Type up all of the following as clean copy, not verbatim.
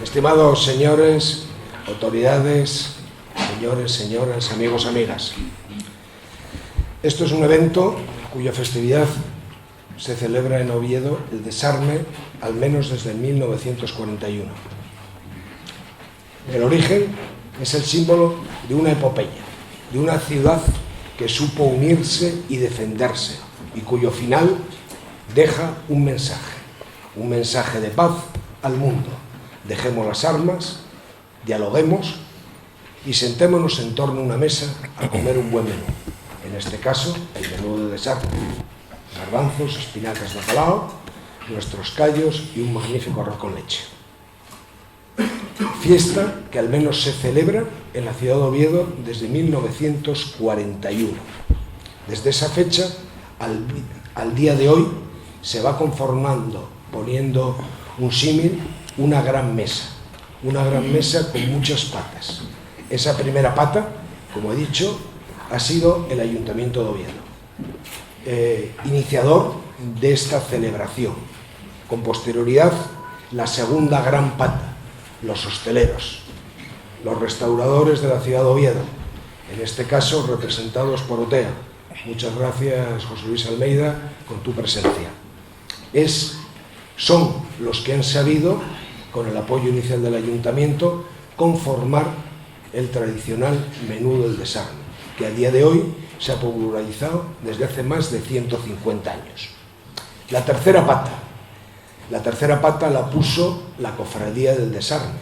Estimados señores, autoridades, señores, señoras, amigos, amigas. Esto es un evento cuya festividad se celebra en Oviedo, el Desarme, al menos desde 1941. El origen es el símbolo de una epopeya, de una ciudad que supo unirse y defenderse, y cuyo final deja un mensaje de paz al mundo. Dejemos las armas, dialoguemos y sentémonos en torno a una mesa a comer un buen menú. En este caso, el menú de Desarme: garbanzos, espinacas de bacalao, nuestros callos y un magnífico arroz con leche. Fiesta que al menos se celebra en la ciudad de Oviedo desde 1941. Desde esa fecha al día de hoy se va conformando, poniendo un símil, una gran mesa con muchas patas. Esa primera pata, como he dicho, ha sido el Ayuntamiento de Oviedo, iniciador de esta celebración. Con posterioridad, la segunda gran pata, los hosteleros, los restauradores de la ciudad de Oviedo, en este caso representados por OTEA. Muchas gracias, José Luis Almeida, con tu presencia. Son los que han sabido, con el apoyo inicial del Ayuntamiento, conformar el tradicional menú del Desarme, que a día de hoy se ha popularizado desde hace más de 150 años. La tercera pata la puso la Cofradía del Desarme.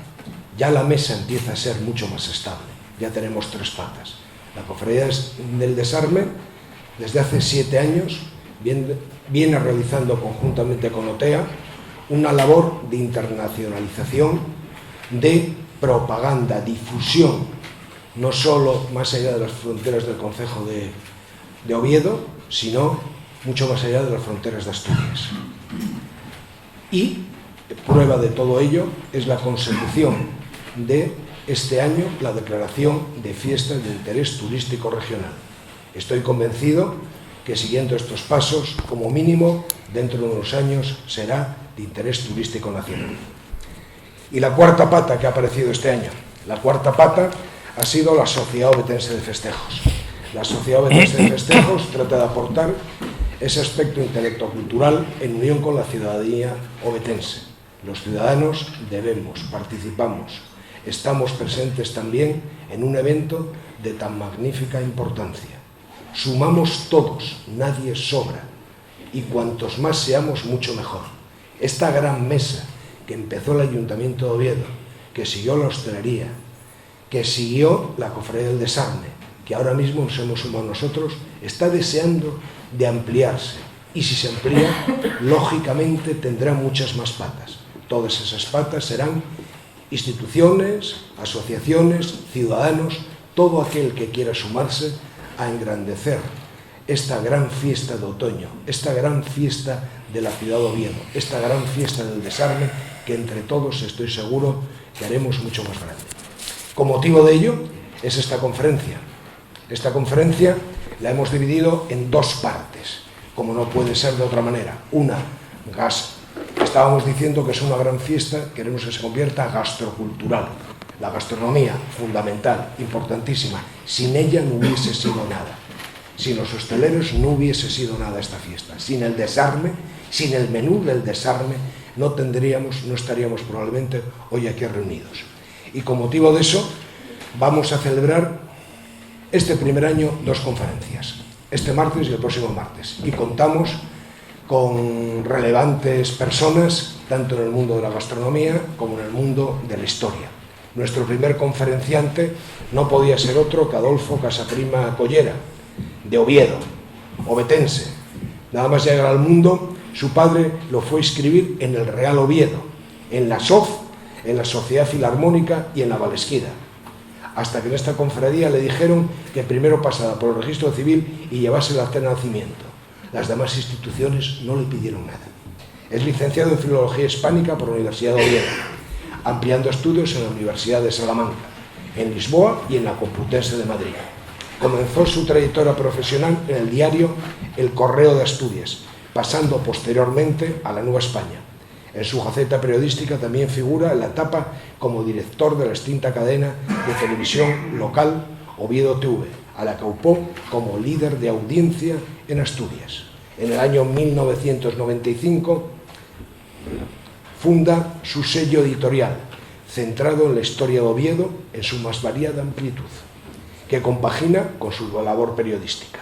Ya la mesa empieza a ser mucho más estable. Ya tenemos tres patas. La Cofradía del Desarme, desde hace 7 años, viene realizando conjuntamente con OTEA una labor de internacionalización, de propaganda, difusión, no solo más allá de las fronteras del concejo de Oviedo, sino mucho más allá de las fronteras de Asturias. Y prueba de todo ello es la consecución de este año la declaración de fiestas de interés turístico regional. Estoy convencido que siguiendo estos pasos, como mínimo, dentro de unos años será de interés turístico nacional. Y la cuarta pata que ha aparecido este año, la cuarta pata ha sido la Sociedad Ovetense de Festejos. La Sociedad Ovetense de Festejos trata de aportar ese aspecto intelecto-cultural en unión con la ciudadanía ovetense. Los ciudadanos participamos, estamos presentes también en un evento de tan magnífica importancia. Sumamos todos, nadie sobra, y cuantos más seamos, mucho mejor. Esta gran mesa que empezó el Ayuntamiento de Oviedo, que siguió la hostelería, que siguió la Cofradía del Desarme, que ahora mismo nos hemos sumado nosotros, está deseando de ampliarse, y si se amplía, lógicamente tendrá muchas más patas. Todas esas patas serán instituciones, asociaciones, ciudadanos, todo aquel que quiera sumarse a engrandecer esta gran fiesta de otoño, esta gran fiesta de la ciudad de Oviedo, esta gran fiesta del Desarme, que entre todos estoy seguro que haremos mucho más grande. Con motivo de ello es esta conferencia. Esta conferencia la hemos dividido en dos partes, como no puede ser de otra manera. Una, estábamos diciendo que es una gran fiesta, queremos que se convierta gastrocultural. La gastronomía, fundamental, importantísima. Sin ella no hubiese sido nada. Sin los hosteleros no hubiese sido nada esta fiesta. Sin el Desarme, sin el menú del Desarme, no estaríamos probablemente hoy aquí reunidos. Y con motivo de eso, vamos a celebrar este primer año 2 conferencias, este martes y el próximo martes. Y contamos con relevantes personas, tanto en el mundo de la gastronomía como en el mundo de la historia. Nuestro primer conferenciante no podía ser otro que Adolfo Casaprima Collera, de Oviedo, ovetense. Nada más llegar al mundo, su padre lo fue a inscribir en el Real Oviedo, en la SOF, en la Sociedad Filarmónica y en la Valesquida. Hasta que en esta cofradía le dijeron que primero pasara por el registro civil y llevase el acta de nacimiento. Las demás instituciones no le pidieron nada. Es licenciado en Filología Hispánica por la Universidad de Oviedo, ampliando estudios en la Universidad de Salamanca, en Lisboa y en la Complutense de Madrid. Comenzó su trayectoria profesional en el diario El Correo de Asturias, pasando posteriormente a la Nueva España. En su faceta periodística también figura en la etapa como director de la extinta cadena de televisión local Oviedo TV, a la que aupó como líder de audiencia en Asturias. En el año 1995 funda su sello editorial, centrado en la historia de Oviedo en su más variada amplitud, que compagina con su labor periodística.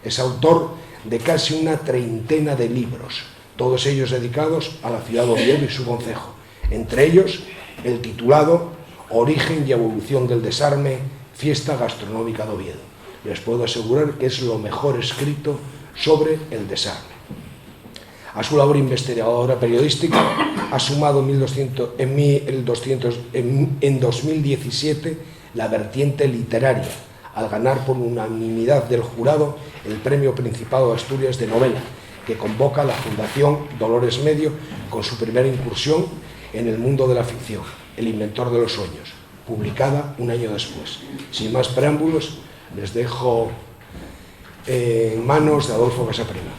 Es autor de casi una treintena de libros, todos ellos dedicados a la ciudad de Oviedo y su concejo, entre ellos el titulado Origen y evolución del desarme, fiesta gastronómica de Oviedo. Les puedo asegurar que es lo mejor escrito sobre el desarme. A su labor investigadora periodística ha sumado en 2017 la vertiente literaria, al ganar por unanimidad del jurado el Premio Principado de Asturias de Novela, que convoca la Fundación Dolores Medio con su primera incursión en el mundo de la ficción, El inventor de los sueños, publicada un año después. Sin más preámbulos, les dejo en manos de Adolfo Casaprima.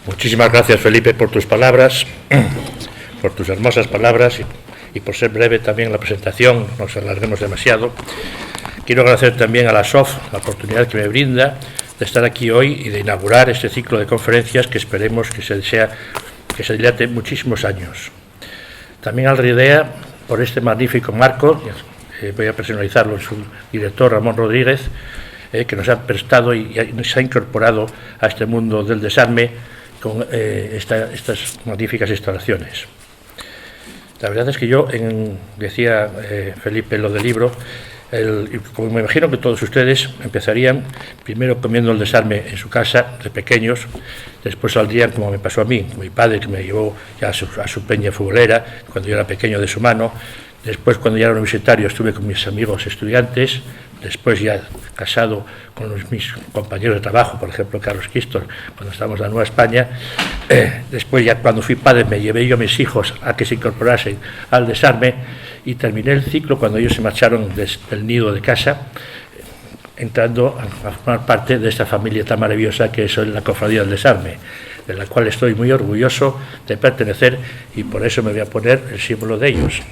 Muchísimas gracias, Felipe, por tus palabras, por tus hermosas palabras y por ser breve también en la presentación, no nos alarguemos demasiado. Quiero agradecer también a la SOF la oportunidad que me brinda de estar aquí hoy y de inaugurar este ciclo de conferencias que esperemos que se dilate muchísimos años. También al RIDEA por este magnífico marco, voy a personalizarlo en su director Ramón Rodríguez, que nos ha prestado y nos ha incorporado a este mundo del desarme con estas magníficas instalaciones. La verdad es que yo, decía Felipe lo del libro, como me imagino que todos ustedes empezarían primero comiendo el desarme en su casa de pequeños, después saldrían, como me pasó a mí, mi padre que me llevó ya a su peña futbolera cuando yo era pequeño de su mano, después cuando ya era universitario estuve con mis amigos estudiantes, después ya casado con mis compañeros de trabajo, por ejemplo Carlos Quistor, cuando estábamos en la Nueva España, después ya cuando fui padre me llevé yo a mis hijos a que se incorporasen al desarme y terminé el ciclo cuando ellos se marcharon del nido de casa, entrando a formar parte de esta familia tan maravillosa que es la Cofradía del Desarme, de la cual estoy muy orgulloso de pertenecer y por eso me voy a poner el símbolo de ellos.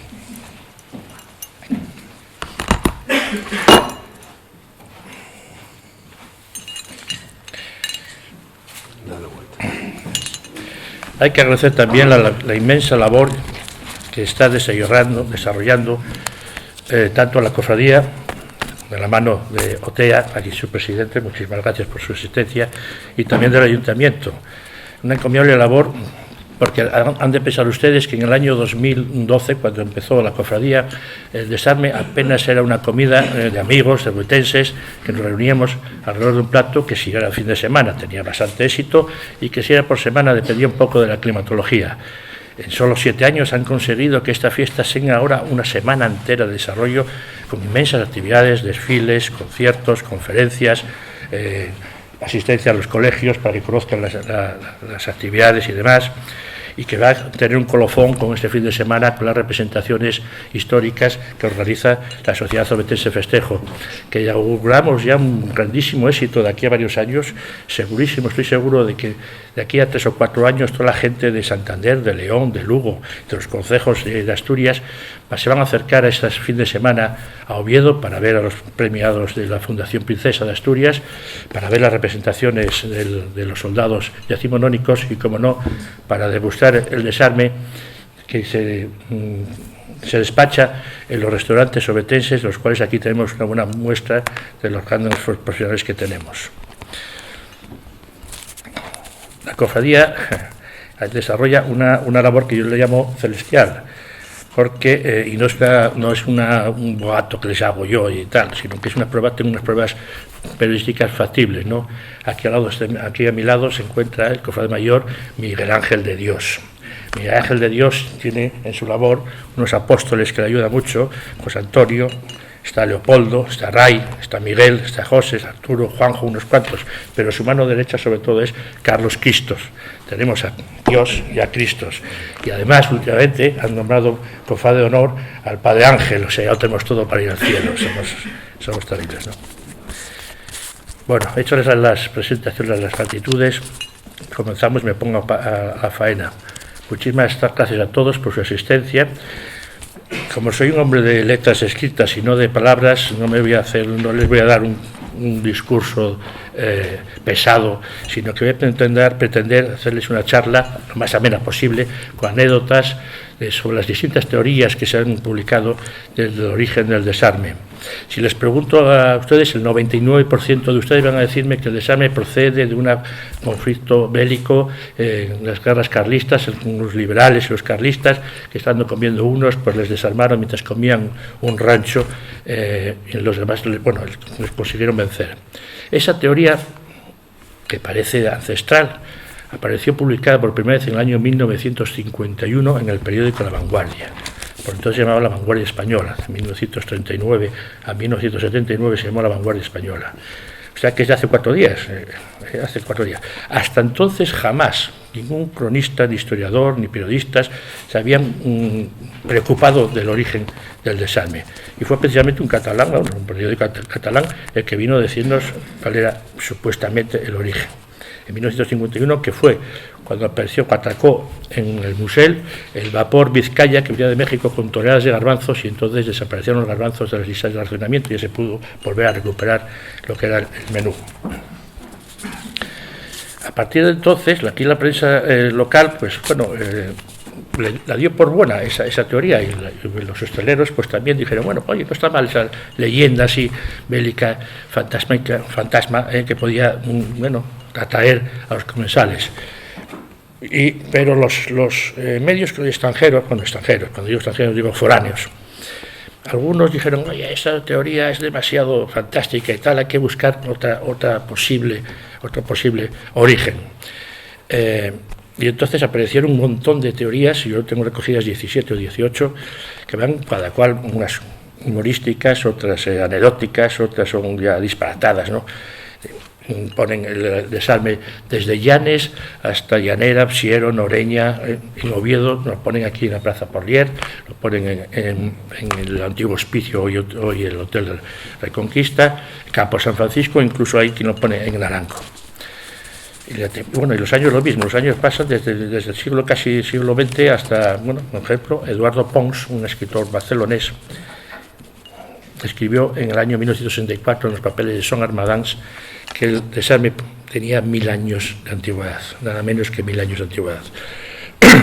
Hay que agradecer también la inmensa labor que está desarrollando tanto la cofradía, de la mano de Otea, aquí su presidente, muchísimas gracias por su asistencia, y también del ayuntamiento. Una encomiable labor, porque han de pensar ustedes que en el año 2012, cuando empezó la cofradía, el desarme apenas era una comida de amigos, de ruitenses, que nos reuníamos alrededor de un plato que si era el fin de semana tenía bastante éxito y que si era por semana dependía un poco de la climatología. En solo 7 años han conseguido que esta fiesta tenga ahora una semana entera de desarrollo con inmensas actividades, desfiles, conciertos, conferencias, asistencia a los colegios para que conozcan las actividades y demás, y que va a tener un colofón con este fin de semana con las representaciones históricas que organiza la Sociedad Ovetense Festejo, que auguramos ya un grandísimo éxito de aquí a varios años, segurísimo, estoy seguro de que de aquí a 3 o 4 años toda la gente de Santander, de León, de Lugo, de los concejos de Asturias, se van a acercar a este fin de semana a Oviedo para ver a los premiados de la Fundación Princesa de Asturias, para ver las representaciones de los soldados decimonónicos y, como no, para degustar el desarme que se despacha en los restaurantes ovetenses, los cuales aquí tenemos una buena muestra de los grandes profesionales que tenemos. La cofradía desarrolla una labor que yo le llamo celestial, porque y no es un boato que les hago yo y tal, sino que es tengo unas pruebas periodísticas factibles, ¿no? Aquí a mi lado se encuentra el cofrade mayor Miguel Ángel de Dios. Miguel Ángel de Dios tiene en su labor unos apóstoles que le ayudan mucho, José Antonio, está Leopoldo, está Ray, está Miguel, está José, está Arturo, Juanjo, unos cuantos, pero su mano derecha sobre todo es Carlos Quistos. Tenemos a Dios y a Cristos. Y además, últimamente, han nombrado cofrade de honor al Padre Ángel, o sea, ya lo tenemos todo para ir al cielo, somos terribles, ¿no? Bueno, hechas las presentaciones, las actitudes, comenzamos, me pongo a la faena. Muchísimas gracias a todos por su asistencia. Como soy un hombre de letras escritas y no de palabras, no les voy a dar un discurso pesado, sino que voy a pretender hacerles una charla lo más amena posible, con anécdotas sobre las distintas teorías que se han publicado desde el origen del desarme. Si les pregunto a ustedes, el 99% de ustedes van a decirme que el desarme procede de un conflicto bélico en las guerras carlistas, los liberales y los carlistas, que estando comiendo unos, pues les desarmaron mientras comían un rancho, y los demás, bueno, les consiguieron vencer. Esa teoría, que parece ancestral, apareció publicada por primera vez en el año 1951 en el periódico La Vanguardia. Por entonces se llamaba La Vanguardia Española. De 1939 a 1979 se llamó La Vanguardia Española. O sea que es de hace 4 días. Hasta entonces jamás ningún cronista, ni historiador, ni periodistas se habían preocupado del origen del desarme. Y fue precisamente un catalán, un periódico catalán, el que vino a decirnos cuál era supuestamente el origen. En 1951, que fue cuando atacó en el Musel el vapor Vizcaya, que venía de México con toneladas de garbanzos, y entonces desaparecieron los garbanzos de las listas de racionamiento y ya se pudo volver a recuperar lo que era el menú. A partir de entonces, aquí la prensa local, pues bueno, la dio por buena esa teoría, y los hosteleros pues también dijeron, bueno, oye, no está mal esa leyenda así bélica, fantasma, que podía, bueno, atraer a los comensales. Pero los medios extranjeros, cuando digo extranjeros digo foráneos, algunos dijeron, oye, esa teoría es demasiado fantástica y tal, hay que buscar otro posible origen. Y entonces aparecieron un montón de teorías, y yo tengo recogidas 17 o 18, que van cada cual, unas humorísticas, otras anecdóticas, otras son ya disparatadas, ¿no? Ponen el desarme desde Llanes hasta Llanera, Siero, Noreña, en Oviedo, lo ponen aquí en la Plaza Porlier, lo ponen en el antiguo hospicio, hoy el Hotel Reconquista, Campo San Francisco, incluso hay quien lo pone en Naranco. Bueno, y los años lo mismo, los años pasan desde el siglo XX hasta, bueno, por ejemplo, Eduardo Pons, un escritor barcelonés, escribió en el año 1964 en los papeles de Son Armadans que el desarme tenía 1000 años de antigüedad, nada menos que 1000 años de antigüedad.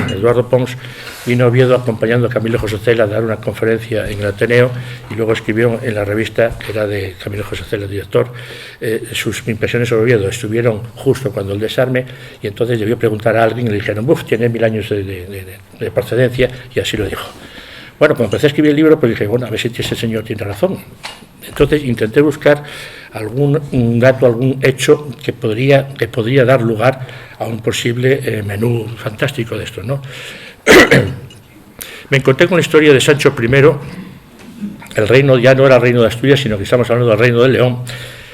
Eduardo Pons vino a Oviedo acompañando a Camilo José Cela a dar una conferencia en el Ateneo, y luego escribió en la revista, que era de Camilo José Cela, el director, sus impresiones sobre Oviedo. Estuvieron justo cuando el desarme, y entonces debió preguntar a alguien y le dijeron, tiene 1000 años de procedencia, y así lo dijo. Bueno, cuando empecé a escribir el libro, pues dije, bueno, a ver si ese señor tiene razón. Entonces intenté buscar algún dato, algún hecho que podría dar lugar a un posible menú fantástico de esto, ¿no? Me encontré con la historia de Sancho I. El reino ya no era el reino de Asturias, sino que estamos hablando del reino de León,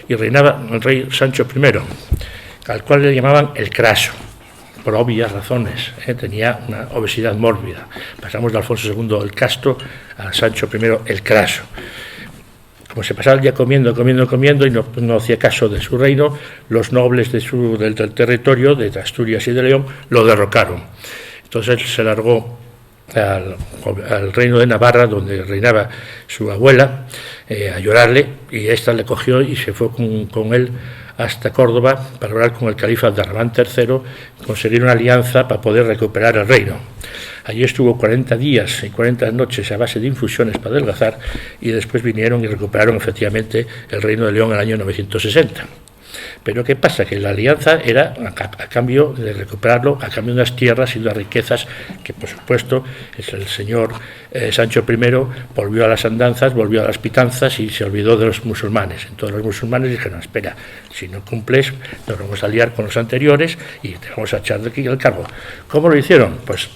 y reinaba el rey Sancho I, al cual le llamaban el Craso, por obvias razones, tenía una obesidad mórbida. Pasamos de Alfonso II el Casto a Sancho I el Craso. Como se pasaba el día comiendo y no hacía caso de su reino, los nobles del territorio, de Asturias y de León, lo derrocaron. Entonces se largó al reino de Navarra, donde reinaba su abuela, a llorarle, y ésta le cogió y se fue con él hasta Córdoba para hablar con el califa Abderramán III, conseguir una alianza para poder recuperar el reino. Allí estuvo 40 días y 40 noches a base de infusiones para adelgazar, y después vinieron y recuperaron efectivamente el reino de León en el año 960. Pero ¿qué pasa? Que la alianza era a cambio de recuperarlo, a cambio de unas tierras y unas riquezas que, por supuesto, el señor Sancho I volvió a las andanzas, volvió a las pitanzas y se olvidó de los musulmanes. Entonces los musulmanes dijeron, espera, si no cumples, nos vamos a liar con los anteriores y te vamos a echar de aquí el cargo. ¿Cómo lo hicieron? Pues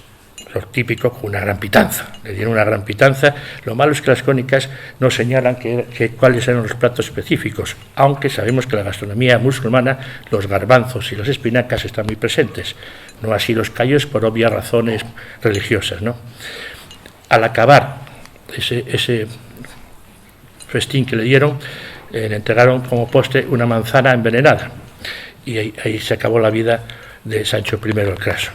lo típico, con una gran pitanza. Le dieron una gran pitanza. Lo malo es que las crónicas no señalan cuáles eran los platos específicos, aunque sabemos que en la gastronomía musulmana los garbanzos y las espinacas están muy presentes, no así los callos por obvias razones religiosas, ¿no? Al acabar ese festín que le dieron, le entregaron como postre una manzana envenenada, y ahí se acabó la vida de Sancho I el Craso.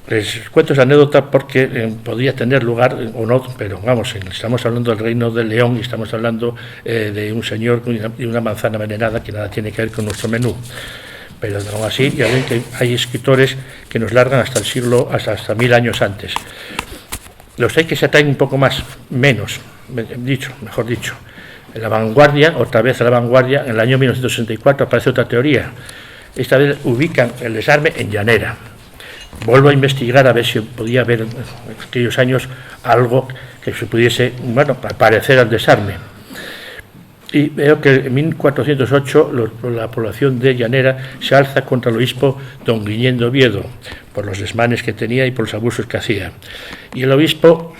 Les cuento esa anécdota porque podría tener lugar o no, pero vamos, estamos hablando del reino del León y estamos hablando de un señor y una manzana envenenada que nada tiene que ver con nuestro menú. Pero aún así, ya ven que hay escritores que nos largan hasta el siglo, hasta 1000 años antes. Los hay que se atraen un poco mejor dicho. En La Vanguardia, otra vez en La Vanguardia, en el año 1964 aparece otra teoría. Esta vez ubican el desarme en Llanera. Vuelvo a investigar a ver si podía haber en aquellos años algo que se pudiese, parecer al desarme. Y veo que en 1408 la población de Llanera se alza contra el obispo don Guillén de Oviedo, por los desmanes que tenía y por los abusos que hacía. Y el obispo,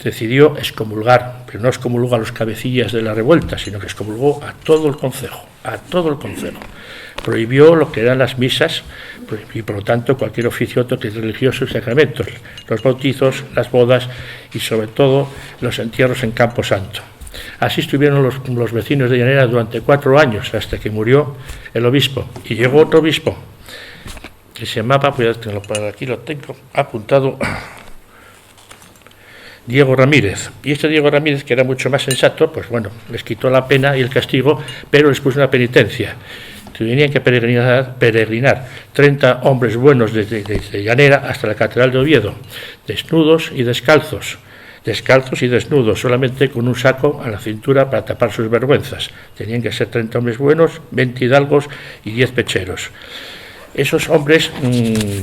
decidió excomulgar, pero no excomulgó a los cabecillas de la revuelta, sino que excomulgó a todo el concejo, Prohibió lo que eran las misas y, por lo tanto, cualquier oficio religioso y sacramentos, los bautizos, las bodas y, sobre todo, los entierros en Campo Santo. Así estuvieron los vecinos de Llanera durante 4 años, hasta que murió el obispo. Y llegó otro obispo, que se llamaba, pues aquí lo tengo apuntado, Diego Ramírez. Y este Diego Ramírez, que era mucho más sensato, les quitó la pena y el castigo, pero les puso una penitencia. Tenían que peregrinar 30 hombres buenos desde Llanera hasta la Catedral de Oviedo, desnudos y descalzos, solamente con un saco a la cintura para tapar sus vergüenzas. Tenían que ser 30 hombres buenos, 20 hidalgos y 10 pecheros. Esos hombres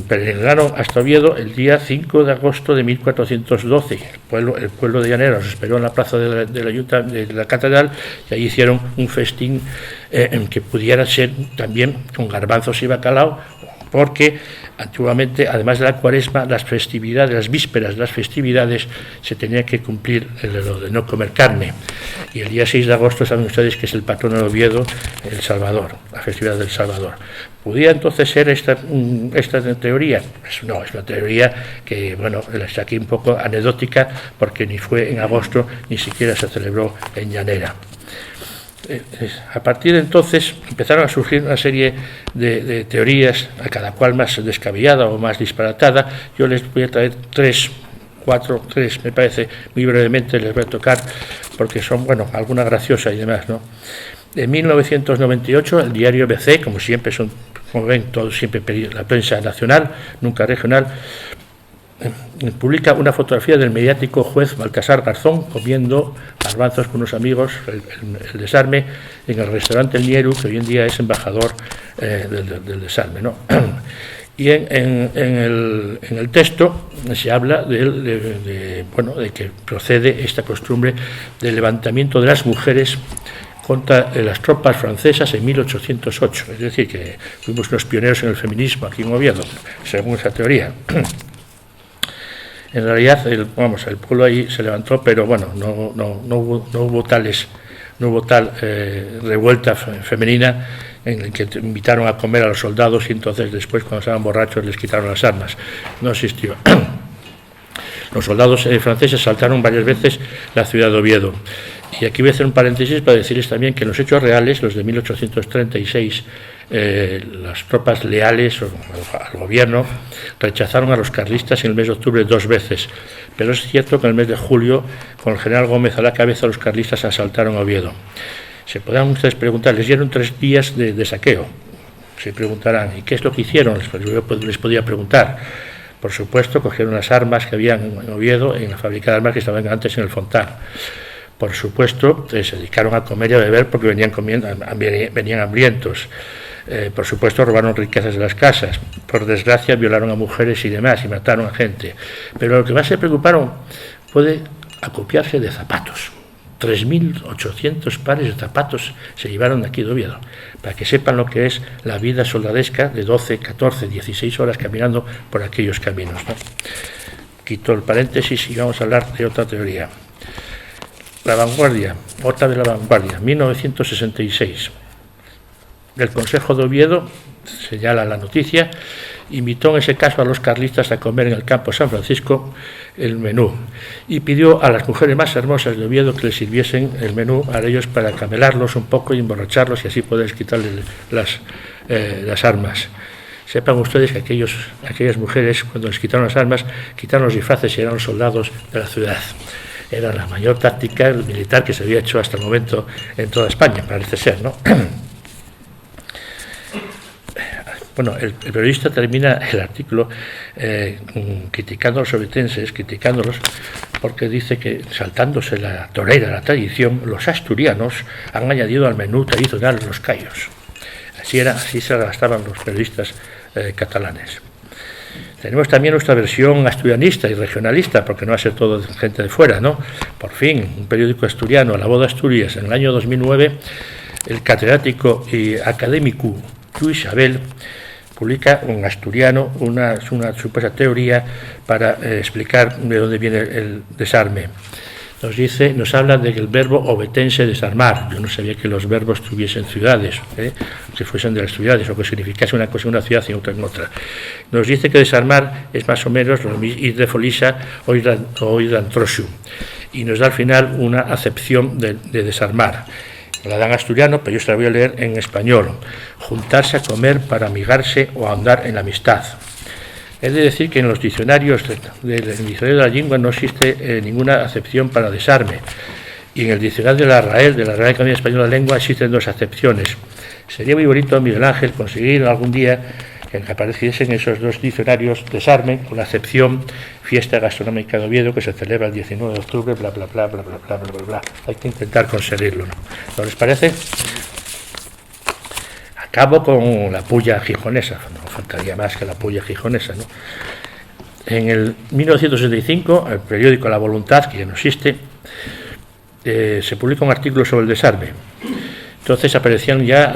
peregrinaron hasta Oviedo el día 5 de agosto de 1412. El pueblo de Llanera los esperó en la plaza de la catedral, y allí hicieron un festín que pudiera ser también con garbanzos y bacalao, porque antiguamente, además de la Cuaresma, las festividades, las vísperas de las festividades, se tenía que cumplir lo de no comer carne. Y el día 6 de agosto saben ustedes que es el patrono de Oviedo, el Salvador, la festividad del Salvador. ¿Podría entonces ser esta teoría? Pues no, es una teoría que, es aquí un poco anecdótica, porque ni fue en agosto, ni siquiera se celebró en Llanera. A partir de entonces empezaron a surgir una serie de teorías, a cada cual más descabellada o más disparatada. Yo les voy a traer tres me parece, muy brevemente les voy a tocar, porque son, alguna graciosa y demás, ¿no? En 1998 el diario ABC, como siempre como ven, todo siempre la prensa nacional, nunca regional, publica una fotografía del mediático juez Baltasar Garzón comiendo garbanzos con unos amigos, el desarme, en el restaurante El Nieru, que hoy en día es embajador del desarme, ¿no? Y en el texto se habla de que procede esta costumbre del levantamiento de las mujeres contra las tropas francesas en 1808, es decir, que fuimos unos pioneros en el feminismo aquí en Oviedo, según esa teoría. En realidad, el pueblo ahí se levantó, pero no hubo tal revuelta femenina en el que invitaron a comer a los soldados y entonces después, cuando estaban borrachos, les quitaron las armas. No existió. Los soldados franceses saltaron varias veces la ciudad de Oviedo. Y aquí voy a hacer un paréntesis para decirles también que en los hechos reales, los de 1836, las tropas leales al gobierno rechazaron a los carlistas en el mes de octubre 2 veces, pero es cierto que en el mes de julio, con el general Gómez a la cabeza, los carlistas asaltaron a Oviedo. Se podrán ustedes preguntar, les dieron 3 días de saqueo. Se preguntarán, ¿y qué es lo que hicieron? Les podía preguntar. Por supuesto, cogieron las armas que habían en Oviedo, en la fábrica de armas que estaban antes en el Fontán. Por supuesto, se dedicaron a comer y a beber porque venían hambrientos. Por supuesto, robaron riquezas de las casas. Por desgracia, violaron a mujeres y demás y mataron a gente. Pero lo que más se preocuparon fue de acopiarse de zapatos. 3.800 pares de zapatos se llevaron de aquí de Oviedo, para que sepan lo que es la vida soldadesca de 12, 14, 16 horas caminando por aquellos caminos, ¿no? Quito el paréntesis y vamos a hablar de otra teoría. La vanguardia, otra de la vanguardia, 1966. El Consejo de Oviedo, señala la noticia, invitó en ese caso a los carlistas a comer en el campo San Francisco el menú y pidió a las mujeres más hermosas de Oviedo que les sirviesen el menú a ellos para camelarlos un poco y emborracharlos y así poder quitarles las armas. Sepan ustedes que aquellas mujeres, cuando les quitaron las armas, quitaron los disfraces y eran los soldados de la ciudad. Era la mayor táctica militar que se había hecho hasta el momento en toda España, parece ser, ¿no? Bueno, el periodista termina el artículo criticando a los obetenses, criticándolos, porque dice que, saltándose la torera, la tradición, los asturianos han añadido al menú tradicional los callos. Así se gastaban los periodistas catalanes. Tenemos también nuestra versión asturianista y regionalista, porque no va a ser todo gente de fuera, ¿no? Por fin, un periódico asturiano, La Voz de Asturias, en el año 2009, el catedrático y académico Luis Abel publica un asturiano una supuesta teoría para explicar de dónde viene el desarme. Nos habla del verbo obetense desarmar. Yo no sabía que los verbos tuviesen ciudades, que fuesen de las ciudades, o que significase una cosa en una ciudad y otra en otra. Nos dice que desarmar es más o menos ir de folisa o ir antrosiu. Y nos da al final una acepción de desarmar. La dan asturiano, pero yo se la voy a leer en español. Juntarse a comer para amigarse o andar en la amistad. Es de decir que en los diccionarios del diccionario de la lengua no existe ninguna acepción para desarme. Y en el diccionario de la Real Academia Española de la Lengua existen dos acepciones. Sería muy bonito, Miguel Ángel, conseguir algún día que apareciesen esos dos diccionarios desarme con la acepción fiesta gastronómica de Oviedo que se celebra el 19 de octubre, bla, bla, bla, bla, bla, bla, bla, bla, bla. Hay que intentar conseguirlo, ¿no? ¿No les parece? Acabo con la puya gijonesa, no faltaría más que la puya gijonesa, ¿no? En el 1965, el periódico La Voluntad, que ya no existe, se publica un artículo sobre el desarme. Entonces aparecían ya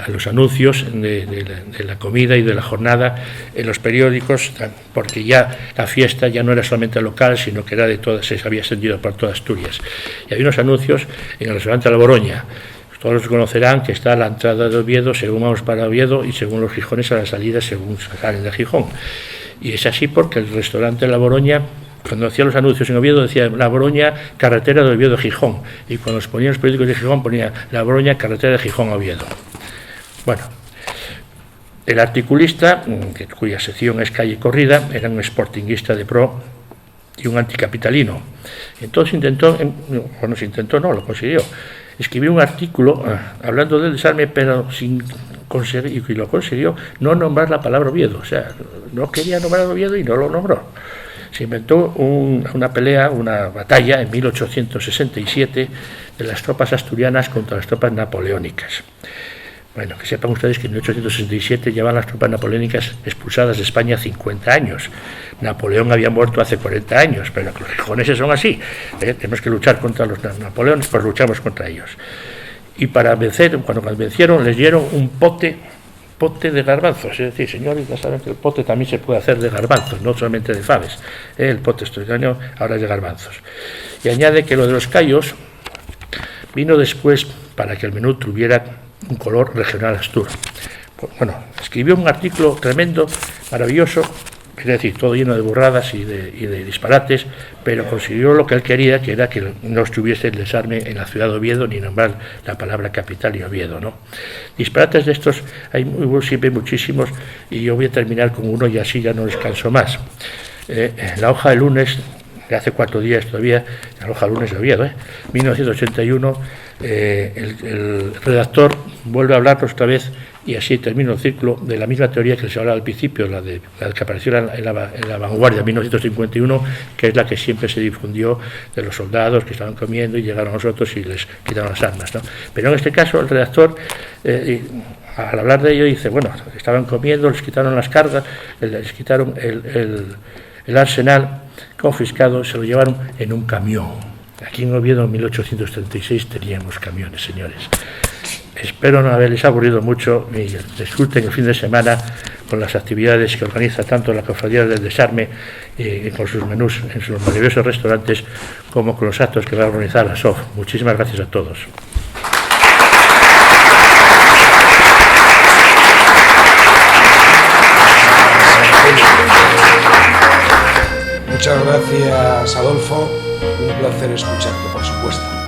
los anuncios de la comida y de la jornada en los periódicos, porque ya la fiesta ya no era solamente local, sino que era se había extendido por toda Asturias. Y había unos anuncios en el restaurante La Boroña. Todos conocerán que está a la entrada de Oviedo, según vamos para Oviedo, y según los Gijones a la salida, según salen de Gijón. Y es así porque el restaurante La Boroña, cuando hacía los anuncios en Oviedo, decía La Boroña, carretera de Oviedo a Gijón. Y cuando los ponían los periódicos de Gijón, ponía La Boroña, carretera de Gijón a Oviedo. Bueno, el articulista, cuya sección es calle corrida, era un sportinguista de pro y un anticapitalino. Entonces lo consiguió. Escribió un artículo hablando del desarme, pero sin conseguir, y lo consiguió, no nombrar la palabra Oviedo. O sea, no quería nombrar Oviedo y no lo nombró. Se inventó una pelea, una batalla en 1867 de las tropas asturianas contra las tropas napoleónicas. Bueno, que sepan ustedes que en 1867 llevan las tropas napoleónicas expulsadas de España 50 años. Napoleón había muerto hace 40 años, pero los gijoneses son así. Tenemos que luchar contra los napoleones, pues luchamos contra ellos. Y para vencer, cuando vencieron, les dieron un pote de garbanzos. Es decir, señores, ya saben que el pote también se puede hacer de garbanzos, no solamente de faves. El pote asturiano ahora es de garbanzos. Y añade que lo de los callos vino después para que el menú tuviera un color regional astur. Bueno, escribió un artículo tremendo, maravilloso, es decir, todo lleno de burradas y de disparates, pero consiguió lo que él quería, que era que no estuviese el desarme en la ciudad de Oviedo, ni nombrar la palabra capital y Oviedo, ¿no? Disparates de estos hay siempre muchísimos, y yo voy a terminar con uno y así ya no les canso más. La hoja de lunes, de hace 4 días todavía, la hoja de lunes de Oviedo, 1981, el redactor vuelve a hablar otra vez, y así termina el ciclo de la misma teoría que les hablaba al principio, la que apareció en la Vanguardia, 1951, que es la que siempre se difundió de los soldados que estaban comiendo y llegaron a nosotros y les quitaron las armas, ¿no? Pero en este caso el redactor, al hablar de ello, dice, bueno, estaban comiendo, les quitaron las cargas, les quitaron el arsenal confiscado, se lo llevaron en un camión. Aquí en Oviedo en 1836 teníamos camiones, señores. Espero no haberles aburrido mucho y disfruten el fin de semana con las actividades que organiza tanto la Cofradía del Desarme con sus menús en sus maravillosos restaurantes como con los actos que va a organizar la SOF. Muchísimas gracias a todos. Muchas gracias, Adolfo. Un placer escucharte, por supuesto.